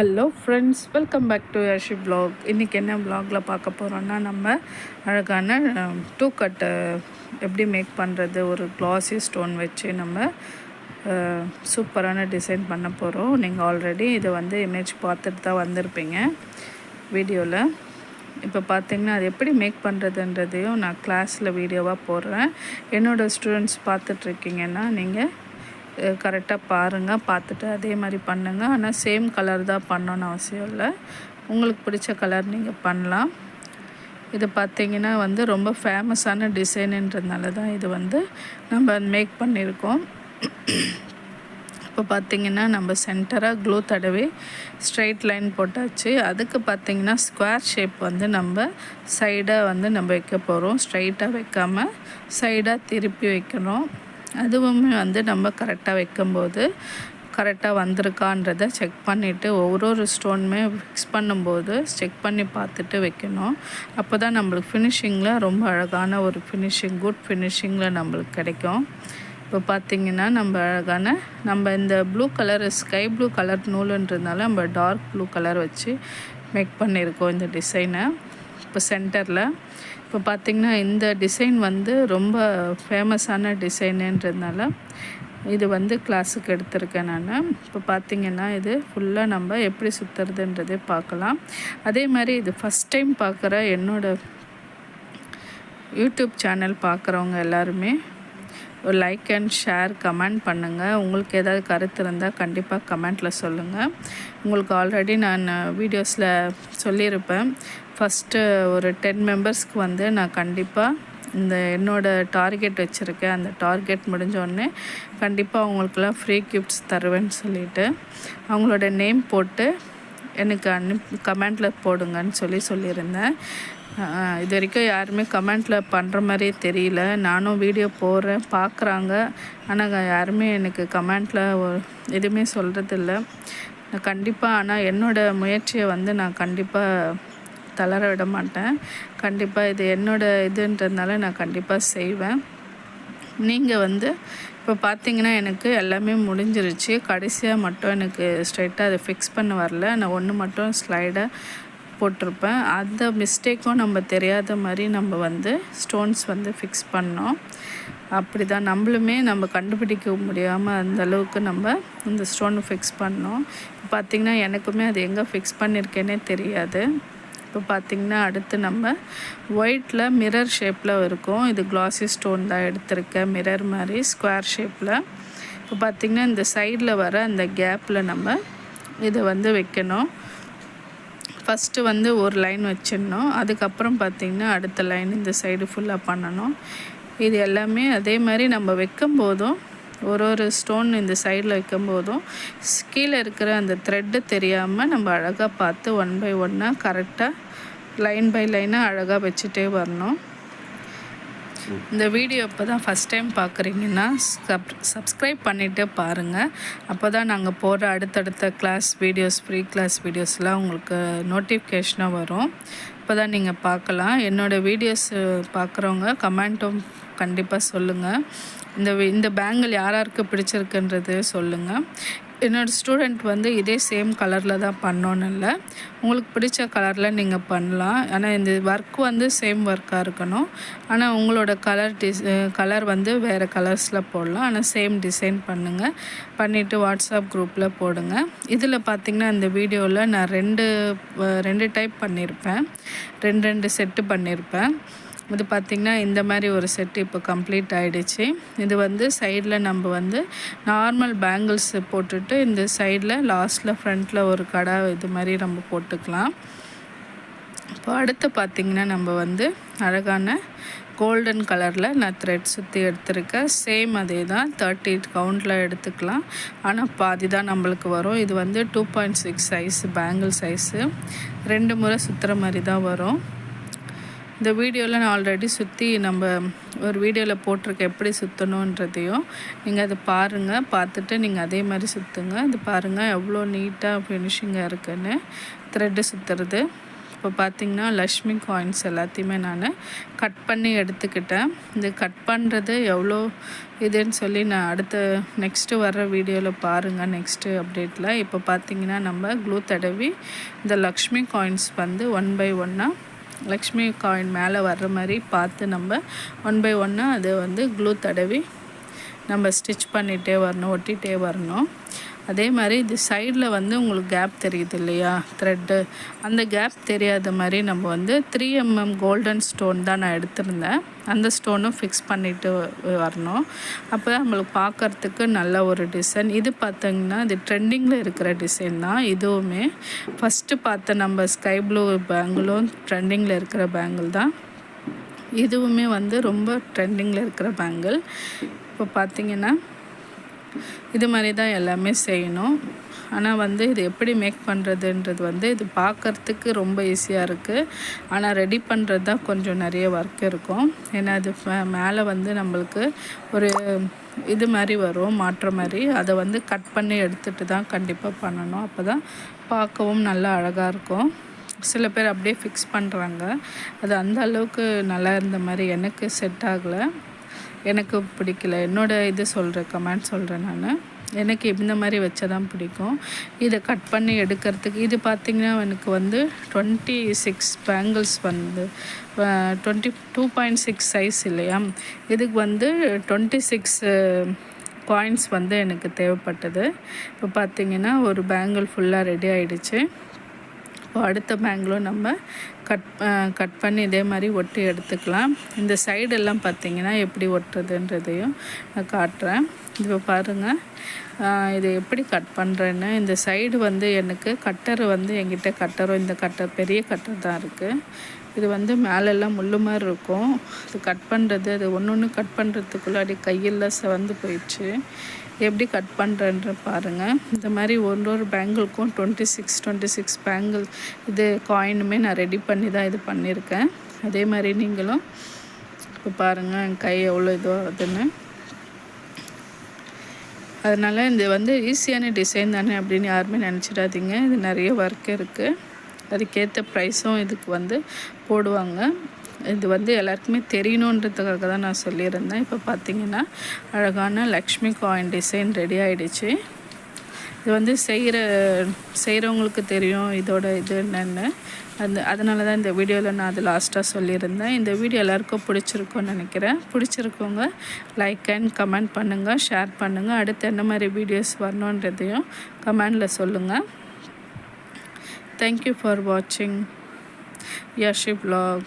Hello friends, welcome back to Yashi vlog. இன்றைக்கி என்ன வ்ளாகில் பார்க்க போகிறோன்னா, நம்ம அழகான டூ கட்டு எப்படி மேக் பண்ணுறது, ஒரு க்ளாஸி ஸ்டோன் வச்சு நம்ம சூப்பரான டிசைன் பண்ண போகிறோம். நீங்கள் ஆல்ரெடி இதை இமேஜ் பார்த்துட்டு தான் வந்திருப்பீங்க வீடியோவில். இப்போ பார்த்திங்கன்னா அது எப்படி மேக் பண்ணுறதுன்றதையும் நான் கிளாஸில் வீடியோவாக போடுறேன். என்னோடய ஸ்டூடெண்ட்ஸ் பார்த்துட்ருக்கீங்கன்னா நீங்கள் கரெக்டாக பாருங்கள், பார்த்துட்டு அதே மாதிரி பண்ணுங்கள். ஆனால் சேம் கலர் தான் பண்ணணும்னு அவசியம் இல்லை, உங்களுக்கு பிடிச்ச கலர் நீங்கள் பண்ணலாம். இது பார்த்திங்கன்னா ரொம்ப ஃபேமஸான டிசைனுன்றதுனால தான் இது நம்ம மேக் பண்ணியிருக்கோம். இப்போ பார்த்திங்கன்னா நம்ம சென்டராக க்ளூ தடவி ஸ்ட்ரைட் லைன் போட்டாச்சு. அதுக்கு பார்த்திங்கன்னா ஸ்கொயர் ஷேப் நம்ம சைடாக நம்ம வைக்க போகிறோம். ஸ்ட்ரைட்டாக வைக்காமல் சைடாக திருப்பி வைக்கணும். அதுவுமே நம்ம கரெக்டாக வைக்கும்போது கரெக்டாக வந்திருக்கான்றதை செக் பண்ணிவிட்டு ஒவ்வொரு ஸ்டோனுமே ஃபிக்ஸ் பண்ணும்போது செக் பண்ணி பார்த்துட்டு வைக்கணும். அப்போ தான் நம்மளுக்கு ஃபினிஷிங்கில் ரொம்ப அழகான ஒரு குட் ஃபினிஷிங்கில் நம்மளுக்கு கிடைக்கும். இப்போ பார்த்திங்கன்னா நம்ம இந்த blue colour sky blue colour நூலுன்றதுனால நம்ம டார்க் ப்ளூ கலர் வச்சு மேக் பண்ணியிருக்கோம் இந்த டிசைனை. இப்போ சென்டரில் இப்போ பார்த்திங்கன்னா இந்த டிசைன் ரொம்ப ஃபேமஸான டிசைனுன்றதுனால இது கிளாஸுக்கு எடுத்திருக்கேன் நான். இப்போ பார்த்திங்கன்னா இது ஃபுல்லாக நம்ம எப்படி சுற்றுறதுன்றதே பார்க்கலாம். அதே மாதிரி இது ஃபஸ்ட் டைம் பார்க்குற என்னோடய யூடியூப் சேனல் பார்க்குறவங்க எல்லாருமே ஒரு லைக் அண்ட் ஷேர் கமெண்ட் பண்ணுங்கள். உங்களுக்கு ஏதாவது கருத்து இருந்தால் கண்டிப்பாக கமெண்ட்டில் சொல்லுங்கள். உங்களுக்கு ஆல்ரெடி நான் வீடியோஸில் சொல்லியிருப்பேன், ஃபஸ்ட்டு ஒரு 10 மெம்பர்ஸ்க்கு நான் கண்டிப்பாக இந்த என்னோடய டார்கெட் வச்சுருக்கேன். அந்த டார்கெட் முடிஞ்சோடனே கண்டிப்பாக அவங்களுக்கெல்லாம் ஃப்ரீ கிஃப்ட்ஸ் தருவேன்னு சொல்லிவிட்டு அவங்களோட நேம் போட்டு எனக்கு கமெண்ட்டில் போடுங்கன்னு சொல்லியிருந்தேன். இது வரைக்கும் யாருமே கமெண்ட்டில் பண்ணுற மாதிரியே தெரியல. நானும் வீடியோ போடுறேன், பார்க்குறாங்க, ஆனால் யாருமே எனக்கு கமெண்ட்டில் எதுவுமே சொல்கிறதில்ல. நான் கண்டிப்பாக ஆனால் என்னோடய முயற்சியை நான் கண்டிப்பாக தளர விட மாட்டேன். கண்டிப்பாக இது என்னோடய இதுன்றதுனால நான் கண்டிப்பாக செய்வேன். நீங்கள் இப்போ பார்த்திங்கன்னா எனக்கு எல்லாமே முடிஞ்சிருச்சு. கடைசியாக மட்டும் எனக்கு ஸ்ட்ரைட்டாக அதை ஃபிக்ஸ் பண்ண வரல. நான் ஒன்று மட்டும் ஸ்லைடாக போட்டிருப்பேன். அந்த மிஸ்டேக்கும் நம்ம தெரியாத மாதிரி நம்ம ஸ்டோன்ஸ் ஃபிக்ஸ் பண்ணோம். அப்படி தான் நம்மளுமே நம்ம கண்டுபிடிக்க முடியாமல் அந்தளவுக்கு நம்ம இந்த ஸ்டோனை ஃபிக்ஸ் பண்ணோம். பார்த்திங்கன்னா எனக்குமே அது எங்கே ஃபிக்ஸ் பண்ணியிருக்கேனே தெரியாது. இப்போ பார்த்திங்கன்னா அடுத்து நம்ம ஒயிட்டில் மிரர் ஷேப்பில் இருக்கும். இது க்ளாஸி ஸ்டோன் தான் எடுத்திருக்கேன், மிரர் மாதிரி ஸ்கொயர் ஷேப்பில். இப்போ பார்த்திங்கன்னா இந்த சைடில் வர அந்த கேப்பில் நம்ம இதை வைக்கணும். ஃபஸ்ட்டு ஒரு லைன் வச்சிடணும். அதுக்கப்புறம் பார்த்திங்கன்னா அடுத்த லைன் இந்த சைடு ஃபுல்லாக பண்ணணும். இது எல்லாமே அதே மாதிரி நம்ம வைக்கும்போதும் ஒரு ஸ்டோன் இந்த சைடில் வைக்கும்போதும் கீழே இருக்கிற அந்த த்ரெட்டு தெரியாமல் நம்ம அழகாக பார்த்து 1 by 1 கரெக்டாக லைன் பை லைனாக அழகாக வச்சுட்டே வரணும். இந்த வீடியோ இப்போ தான் ஃபஸ்ட் டைம் பார்க்குறீங்கன்னா சப்ஸ்கிரைப் பண்ணிவிட்டு பாருங்கள். அப்போ தான் நாங்கள் போடுற அடுத்தடுத்த கிளாஸ் வீடியோஸ், ஃப்ரீ கிளாஸ் வீடியோஸ்லாம் உங்களுக்கு நோட்டிஃபிகேஷனாக வரும். இப்போ தான் நீங்கள் பார்க்கலாம். என்னோடய வீடியோஸ் பார்க்குறவங்க கமெண்ட்டும் கண்டிப்பாக சொல்லுங்கள். இந்த பேங்கிள் யாராருக்கு பிடிச்சிருக்குன்றது சொல்லுங்கள். என்னோடய ஸ்டூடெண்ட் இதே சேம் கலரில் தான் பண்ணோன்னு இல்லை, உங்களுக்கு பிடிச்ச கலரில் நீங்கள் பண்ணலாம். ஆனால் இந்த ஒர்க் சேம் ஒர்க்காக இருக்கணும். ஆனால் உங்களோட கலர் வேறு கலர்ஸில் போடலாம். ஆனால் சேம் டிசைன் பண்ணுங்கள். பண்ணிவிட்டு வாட்ஸ்அப் குரூப்பில் போடுங்க. இதில் பார்த்திங்கன்னா இந்த வீடியோவில் நான் ரெண்டு டைப் பண்ணியிருப்பேன், ரெண்டு செட்டு பண்ணியிருப்பேன். இது பார்த்திங்கன்னா இந்த மாதிரி ஒரு செட்டு இப்போ கம்ப்ளீட் ஆகிடுச்சு. இது சைடில் நம்ம நார்மல் பேங்கிள்ஸ் போட்டுட்டு இந்த சைடில் லாஸ்ட்டில் ஃப்ரண்ட்டில் ஒரு கடை இது மாதிரி நம்ம போட்டுக்கலாம். இப்போ அடுத்து பார்த்திங்கன்னா நம்ம அழகான கோல்டன் கலரில் நான் த்ரெட் சுற்றி எடுத்துருக்கேன். சேம் அதே தான் 30 கவுண்டில் எடுத்துக்கலாம். ஆனால் பாதி தான் நம்மளுக்கு வரும். இது 2.6 சைஸு பேங்கிள் சைஸு, 2 முறை சுற்றுற மாதிரி தான் வரும். இந்த வீடியோவில் நான் ஆல்ரெடி சுற்றி நம்ம ஒரு வீடியோவில் போட்டிருக்க எப்படி சுற்றணுன்றதையும் நீங்கள் அதை பாருங்கள். பார்த்துட்டு நீங்கள் அதே மாதிரி சுற்றுங்க. இது பாருங்கள் எவ்வளோ நீட்டாக ஃபினிஷிங்காக இருக்குதுன்னு த்ரெட்டு சுற்றுறது. இப்போ பார்த்திங்கன்னா லக்ஷ்மி காயின்ஸ் எல்லாத்தையுமே நான் கட் பண்ணி எடுத்துக்கிட்டேன். இது கட் பண்ணுறது எவ்வளோ இதுன்னு சொல்லி நான் நெக்ஸ்ட்டு வர்ற வீடியோவில் பாருங்கள், நெக்ஸ்ட்டு அப்டேட்டில். இப்போ பார்த்திங்கன்னா நம்ம க்ளூ தடவி இந்த லக்ஷ்மி காயின்ஸ் வந்து 1 பை 1 லக்ஷ்மி காயின் மேலே வர்ற மாதிரி பார்த்து நம்ம 1 பை 1 அதை வந்து க்ளூ தடவி நம்ம ஸ்டிச் பண்ணிகிட்டே வரணும், ஒட்டிகிட்டே வரணும். அதே மாதிரி இது சைடில் வந்து உங்களுக்கு கேப் தெரியுது இல்லையா, த்ரெட்டு, அந்த கேப் தெரியாத மாதிரி நம்ம வந்து 3 mm கோல்டன் ஸ்டோன் தான் நான் எடுத்திருந்தேன். அந்த ஸ்டோனும் ஃபிக்ஸ் பண்ணிவிட்டு வரணும். அப்போ தான் நம்மளுக்கு பார்க்குறதுக்கு நல்ல ஒரு டிசைன். இது பார்த்திங்கன்னா இது ட்ரெண்டிங்கில் இருக்கிற டிசைன் தான். இதுவுமே ஃபஸ்ட்டு பார்த்த நம்ம ஸ்கை ப்ளூ பேங்கிளும் ட்ரெண்டிங்கில் இருக்கிற பேங்கிள் தான். இதுவுமே வந்து ரொம்ப ட்ரெண்டிங்கில் இருக்கிற பேங்கிள். இப்போ பார்த்திங்கன்னா இது மாதிரி தான் எல்லாமே செய்யணும். ஆனால் வந்து இது எப்படி மேக் பண்ணுறதுன்றது வந்து இது பார்க்குறதுக்கு ரொம்ப ஈஸியாக இருக்குது. ஆனால் ரெடி பண்ணுறது தான் கொஞ்சம் நிறைய ஒர்க் இருக்கும். ஏன்னா அது மேலே வந்து நம்மளுக்கு ஒரு இது மாதிரி வரும், மாற்ற மாதிரி. அதை வந்து கட் பண்ணி எடுத்துகிட்டு தான் கண்டிப்பாக பண்ணணும். அப்போ தான் பார்க்கவும் நல்லா அழகாக இருக்கும். சில பேர் அப்படியே ஃபிக்ஸ் பண்ணுறாங்க. அது அந்த அளவுக்கு நல்லா இருந்த மாதிரி எனக்கு செட் ஆகலை, எனக்கு பிடிக்கல. என்னோடய கமெண்ட் சொல்கிறேன் நான். எனக்கு இந்த மாதிரி வச்சா தான் பிடிக்கும். இதை கட் பண்ணி எடுக்கிறதுக்கு இது பார்த்திங்கன்னா எனக்கு வந்து 26 பேங்கிள்ஸ் வந்து 22.6 சைஸ் இல்லையா, இதுக்கு வந்து 26 காயின்ஸ் வந்து எனக்கு தேவைப்பட்டது. இப்போ பார்த்திங்கன்னா ஒரு பேங்கிள் ஃபுல்லாக ரெடி ஆகிடுச்சு. இப்போ அடுத்த பேங்கிளும் நம்ம கட் பண்ணி இதே மாதிரி ஒட்டி எடுத்துக்கலாம். இந்த சைடெல்லாம் பார்த்திங்கன்னா எப்படி ஒட்டுறதுன்றதையும் நான் காட்டுறேன். இப்போ பாருங்கள், இது எப்படி கட் பண்ணுறேன்னு. இந்த சைடு வந்து எனக்கு கட்டர் வந்து என்கிட்ட கட்டரும் இந்த கட்டர் பெரிய கட்டர் தான் இருக்குது. இது வந்து மேலெல்லாம் முள்ளு மாதிரி இருக்கும். இது கட் பண்ணுறது, அது ஒன்று கட் பண்ணுறதுக்குள்ளே அப்படியே கையெல்லாம் செவந்து போயிடுச்சு. எப்படி கட் பண்ணுறேன்ற பாருங்கள். இந்த மாதிரி ஒரு பேங்கிளுக்கும் 26 பேங்கிள் இது காயினுமே நான் ரெடி பண்ணி தான் இது பண்ணியிருக்கேன். அதே மாதிரி நீங்களும் இப்போ பாருங்கள் என் கை எவ்வளோ இதுவாகுதுன்னு. அதனால் இது வந்து ஈஸியான டிசைன் தானே அப்படின்னு யாருமே நினச்சிடாதீங்க. இது நிறைய ஒர்க் இருக்குது. அதுக்கேற்ற ப்ரைஸும் இதுக்கு வந்து போடுவாங்க. இது வந்து எல்லாருக்குமே தெரியணுன்றதுக்காக தான் நான் சொல்லியிருந்தேன். இப்போ பார்த்திங்கன்னா அழகான லக்ஷ்மி காயின் டிசைன் ரெடி ஆகிடுச்சு. இது வந்து செய்கிறவங்களுக்கு தெரியும் இதோட இது என்னென்னு. அதனால தான் இந்த வீடியோவில் நான் அது லாஸ்ட்டாக சொல்லியிருந்தேன். இந்த வீடியோ எல்லாருக்கும் பிடிச்சிருக்கும்னு நினைக்கிறேன். பிடிச்சிருக்கவங்க லைக் அண்ட் கமெண்ட் பண்ணுங்கள், ஷேர் பண்ணுங்கள். அடுத்து என்ன மாதிரி வீடியோஸ் வரணுன்றதையும் கமெண்டில் சொல்லுங்கள். தேங்க்யூ ஃபார் வாட்சிங் யாஷி vlog.